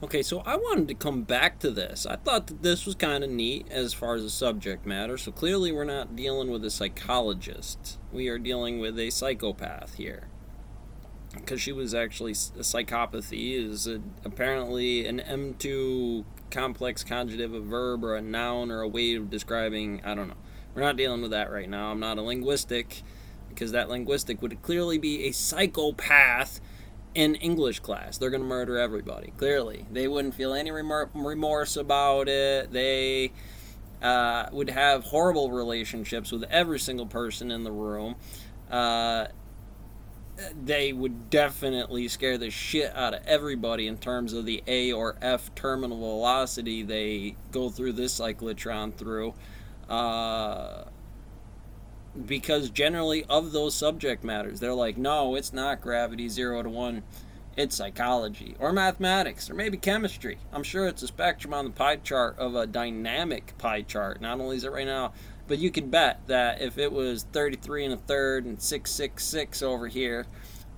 Okay, so I wanted to come back to this. I thought that this was kind of neat as far as the subject matter. So clearly, we're not dealing with a psychologist. We are dealing with a psychopath here. Because she was actually a psychopathy, apparently an M2 complex conjugative, a verb or a noun or a way of describing. I don't know. We're not dealing with that right now. I'm not a linguistic, because that linguistic would clearly be a psychopath in English class. They're going to murder everybody. Clearly, they wouldn't feel any remorse about it. They would have horrible relationships with every single person in the room. Uh, they would definitely scare the shit out of everybody in terms of the A or F terminal velocity they go through this cyclotron through. Uh, because generally, of those subject matters, they're like, no, it's not gravity 0 to 1. It's psychology or mathematics or maybe chemistry. I'm sure it's a spectrum on the pie chart of a dynamic pie chart. Not only is it right now, but you can bet that if it was 33 and a third and 666 over here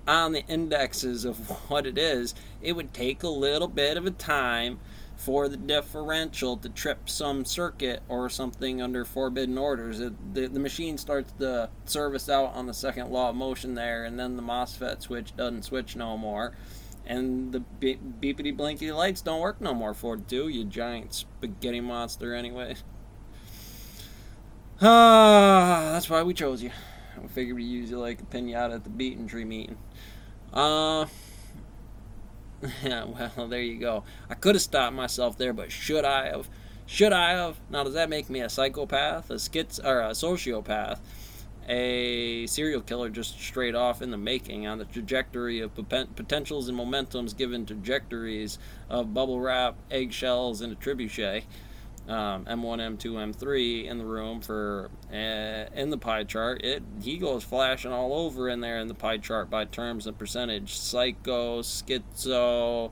on the indexes of what it is, it would take a little bit of a time for the differential to trip some circuit or something under forbidden orders. The machine starts to service out on the second law of motion there, and then the MOSFET switch doesn't switch no more. And the beepity blinky lights don't work no more for it, do you giant spaghetti monster anyway. That's why we chose you. We figured we'd use you like a pinata at the beating tree meeting. Uh, yeah, well, there you go. I could have stopped myself there, but should I have? Should I have? Now, does that make me a psychopath, a or a sociopath, a serial killer just straight off in the making on the trajectory of potentials and momentums given trajectories of bubble wrap, eggshells, and a trebuchet? M1, M2, M3 in the room for in the pie chart. He goes flashing all over in there in the pie chart by terms and percentage. Psycho, schizo,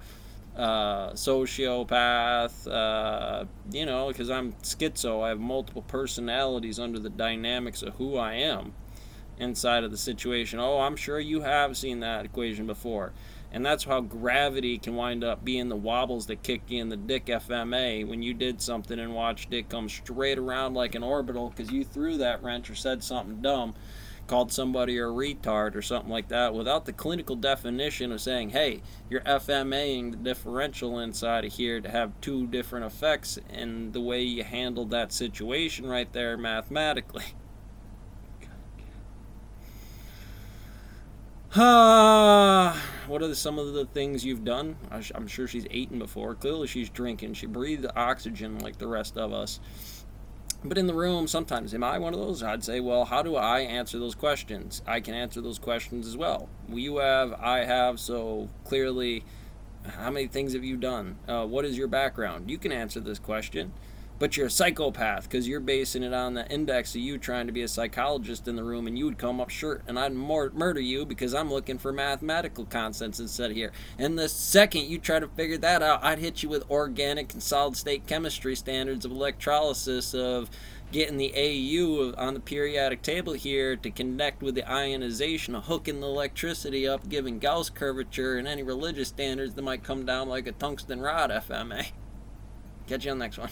sociopath. Because I'm schizo, I have multiple personalities under the dynamics of who I am inside of the situation. Oh, I'm sure you have seen that equation before. And that's how gravity can wind up being the wobbles that kick you in the dick FMA when you did something and watched it come straight around like an orbital because you threw that wrench or said something dumb, called somebody a retard or something like that, without the clinical definition of saying, hey, you're FMAing the differential inside of here to have two different effects, and the way you handled that situation right there mathematically. What are some of the things you've done? I'm sure she's eaten before. Clearly she's drinking. She breathed oxygen like the rest of us. But in the room, sometimes, am I one of those? I'd say, well, how do I answer those questions? I can answer those questions as well. You have, I have, so clearly, how many things have you done? What is your background? You can answer this question. But you're a psychopath because you're basing it on the index of you trying to be a psychologist in the room, and you would come up short, and I'd murder you because I'm looking for mathematical constants instead here. And the second you try to figure that out, I'd hit you with organic and solid state chemistry standards of electrolysis, of getting the AU on the periodic table here to connect with the ionization, of hooking the electricity up, giving Gauss curvature, and any religious standards that might come down like a tungsten rod FMA. Catch you on the next one.